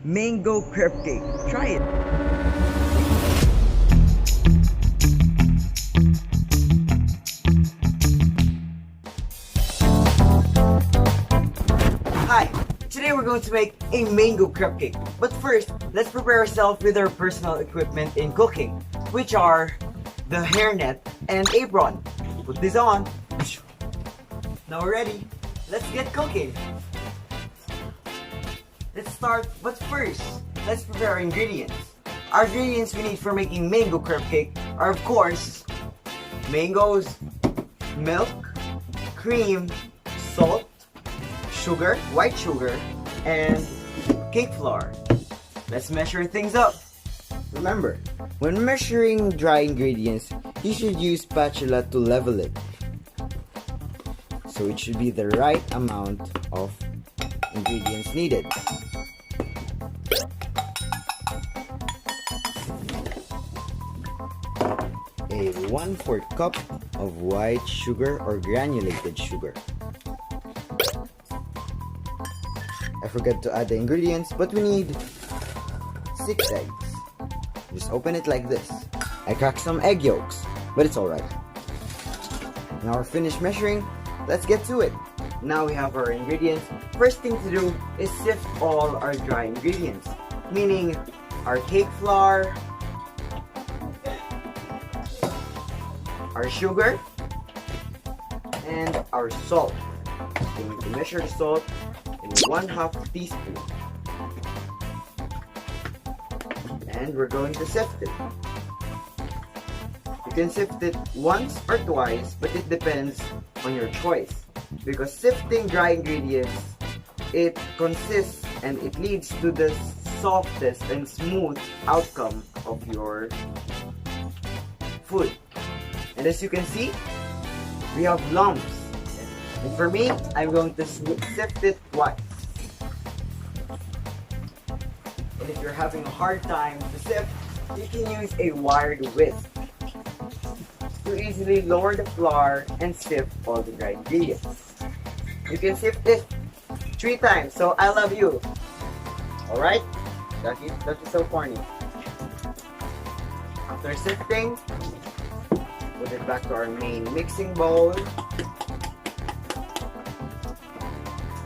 mango crepe cake. Try it. Hi, today we're going to make a mango crepe cake. But first, let's prepare ourselves with our personal equipment in cooking, which are the hairnet and apron. Put this on. Now we're ready. Let's get cooking. Let's start, but first, let's prepare our ingredients. Our ingredients we need for making mango crepe cake are, of course, mangoes, milk, cream, salt, sugar, white sugar, and cake flour. Let's measure things up. Remember, when measuring dry ingredients, you should use spatula to level it. So it should be the right amount of ingredients needed. A 1/4 cup of white sugar or granulated sugar. I forgot to add the ingredients, but we need 6 eggs. Just open it like this. I cracked some egg yolks, but it's alright. Now we're finished measuring. Let's get to it. Now we have our ingredients. First thing to do is sift all our dry ingredients, meaning our cake flour, our sugar, and our salt. We're going to measure the salt in 1/2 teaspoon. And we're going to sift it. You can sift it once or twice, but it depends on your choice. Because sifting dry ingredients, it consists and it leads to the softest and smooth outcome of your food. And as you can see, we have lumps. And for me, I'm going to sift it twice. And if you're having a hard time to sift, you can use a wired whisk to easily lower the flour and sift all the dry ingredients. You can sift it 3 times, so I love you. Alright? That is so corny. After sifting, put it back to our main mixing bowl.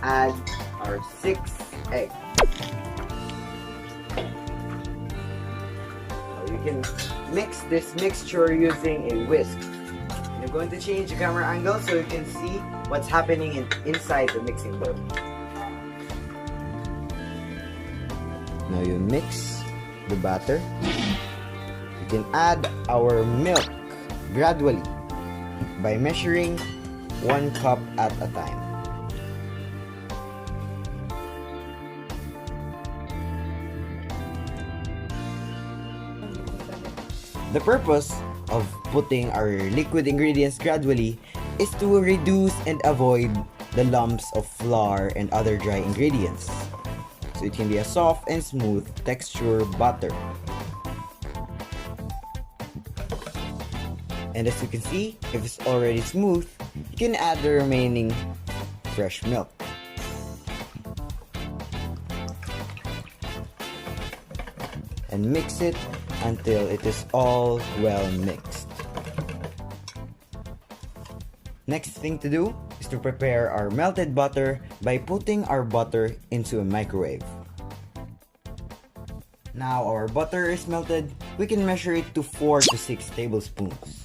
Add our 6 eggs. Now you can mix this mixture using a whisk. I'm going to change the camera angle so you can see what's happening inside the mixing bowl. Now you mix the batter. You can add our milk gradually by measuring 1 cup at a time. The purpose of putting our liquid ingredients gradually is to reduce and avoid the lumps of flour and other dry ingredients, so it can be a soft and smooth texture butter. And as you can see, if it's already smooth, you can add the remaining fresh milk. And mix it until it is all well mixed. Next thing to do is to prepare our melted butter by putting our butter into a microwave. Now our butter is melted, we can measure it to 4 to 6 tablespoons.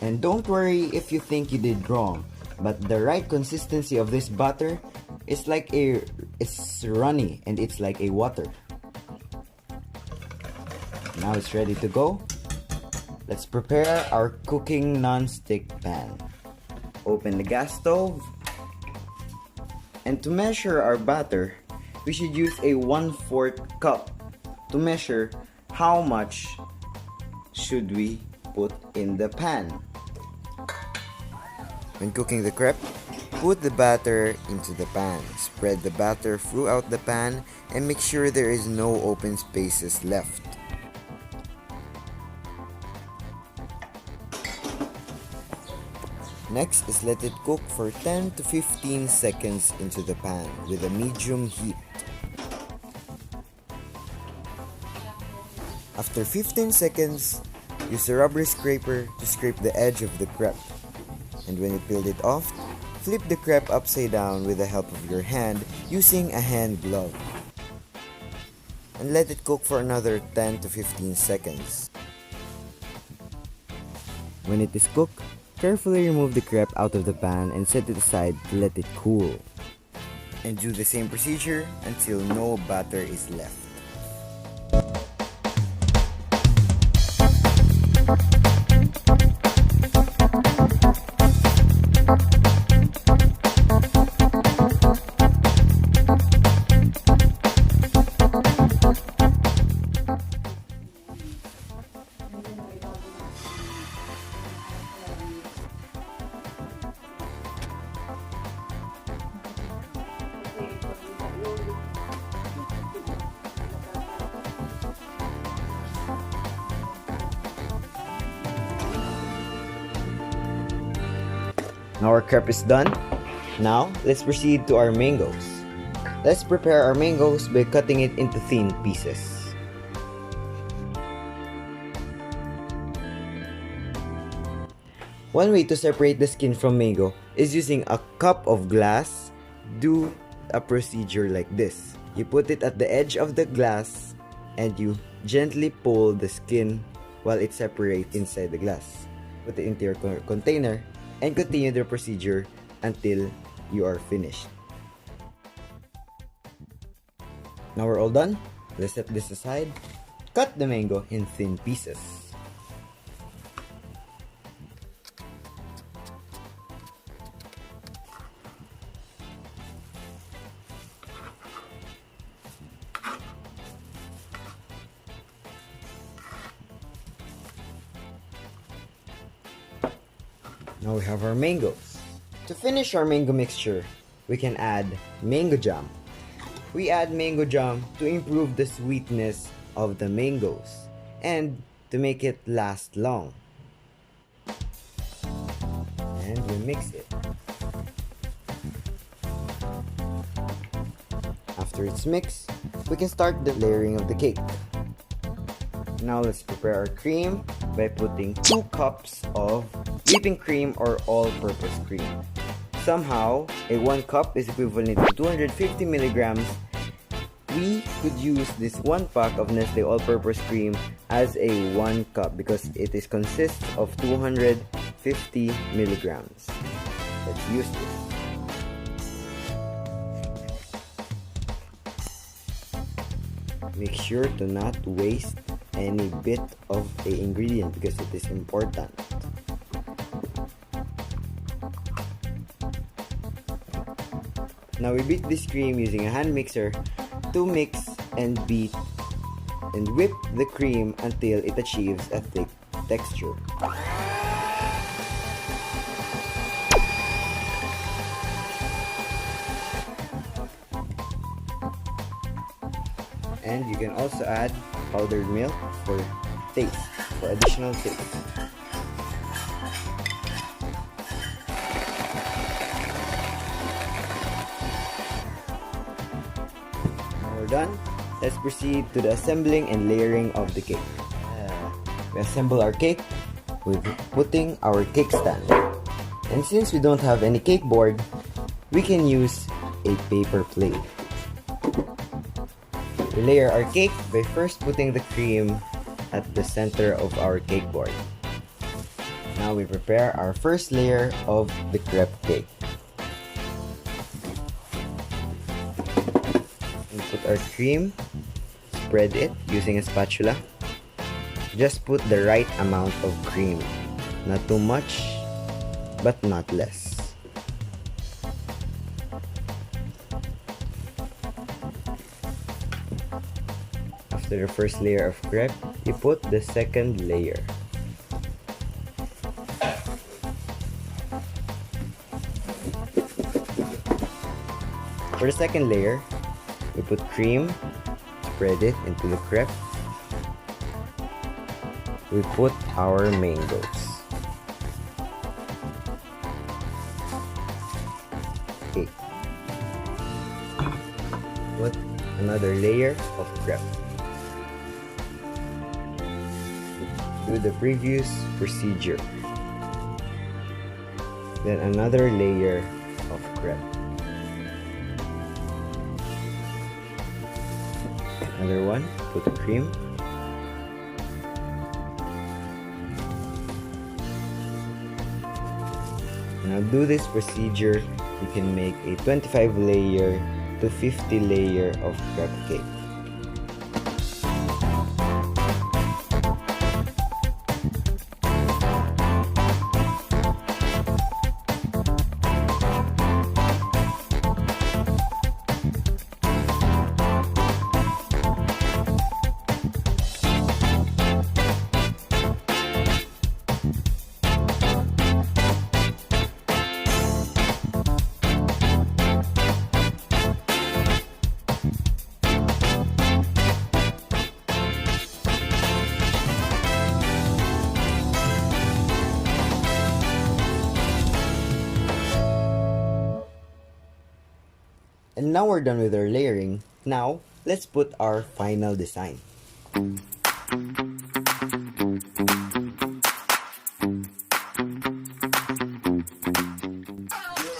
And don't worry if you think you did wrong, but the right consistency of this butter is like it's runny and it's like a water. Now it's ready to go. Let's prepare our cooking non-stick pan. Open the gas stove. And to measure our batter, we should use a 1/4 cup to measure how much should we put in the pan. When cooking the crepe, Put the batter into the pan. Spread the batter throughout the pan and make sure there is no open spaces left. Next is let it cook for 10 to 15 seconds into the pan with a medium heat. After 15 seconds, use a rubber scraper to scrape the edge of the crepe. And when you peeled it off, flip the crepe upside down with the help of your hand using a hand glove. And let it cook for another 10 to 15 seconds. When it is cooked, carefully remove the crepe out of the pan and set it aside to let it cool. And do the same procedure until no batter is left. Now our crepe is done. Now, let's proceed to our mangoes. Let's prepare our mangoes by cutting it into thin pieces. One way to separate the skin from mango is using a cup of glass. Do a procedure like this. You put it at the edge of the glass and you gently pull the skin while it separates inside the glass. Put it into your container and continue the procedure until you are finished. Now we're all done. Let's set this aside. Cut the mango in thin pieces. Now we have our mangoes. To finish our mango mixture, we can add mango jam. We add mango jam to improve the sweetness of the mangoes and to make it last long. And we mix it. After it's mixed, we can start the layering of the cake. Now let's prepare our cream by putting 2 cups of whipping cream or all-purpose cream. Somehow, a 1 cup is equivalent to 250 milligrams. We could use this 1 pack of Nestle all-purpose cream as a 1 cup because it consists of 250 milligrams. Let's use this. Make sure to not waste any bit of a ingredient because it is important. Now we beat this cream using a hand mixer to mix and beat and whip the cream until it achieves a thick texture. And you can also add powdered milk for taste, for additional taste. Now we're done. Let's proceed to the assembling and layering of the cake. We assemble our cake with putting our cake stand. And since we don't have any cake board, we can use a paper plate. We layer our cake by first putting the cream at the center of our cake board. Now we prepare our first layer of the crepe cake. We put our cream, spread it using a spatula. Just put the right amount of cream. Not too much, but not less. After the first layer of crepe, you put the second layer. For the second layer, we put cream, spread it into the crepe. We put our mangoes. Okay. Put another layer of crepe. Do the previous procedure. Then another layer of crepe. Another one, put the cream. Now do this procedure, you can make a 25 layer to 50 layer of crepe cake. And now we're done with our layering. Now, let's put our final design.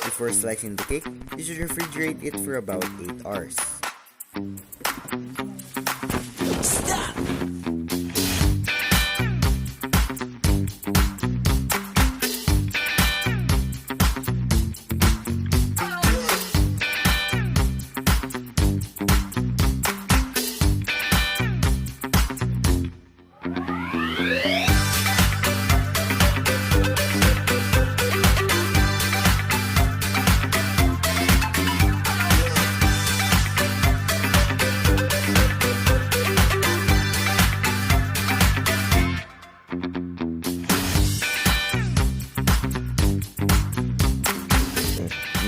Before slicing the cake, you should refrigerate it for about 8 hours. Stop!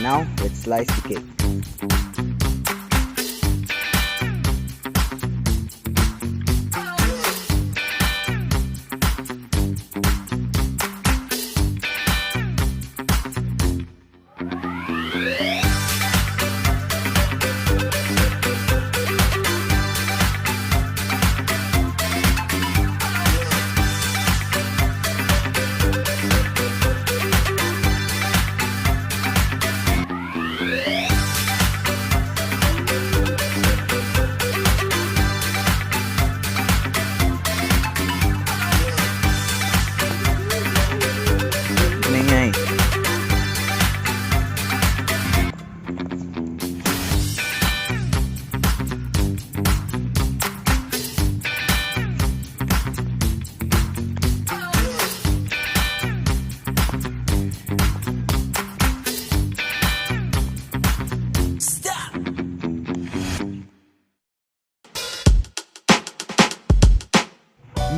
Now, let's slice the cake.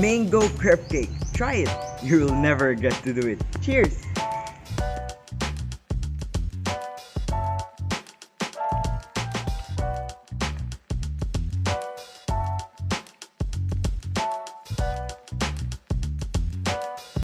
Mango crepe cake. Try it. You'll never get to do it. Cheers!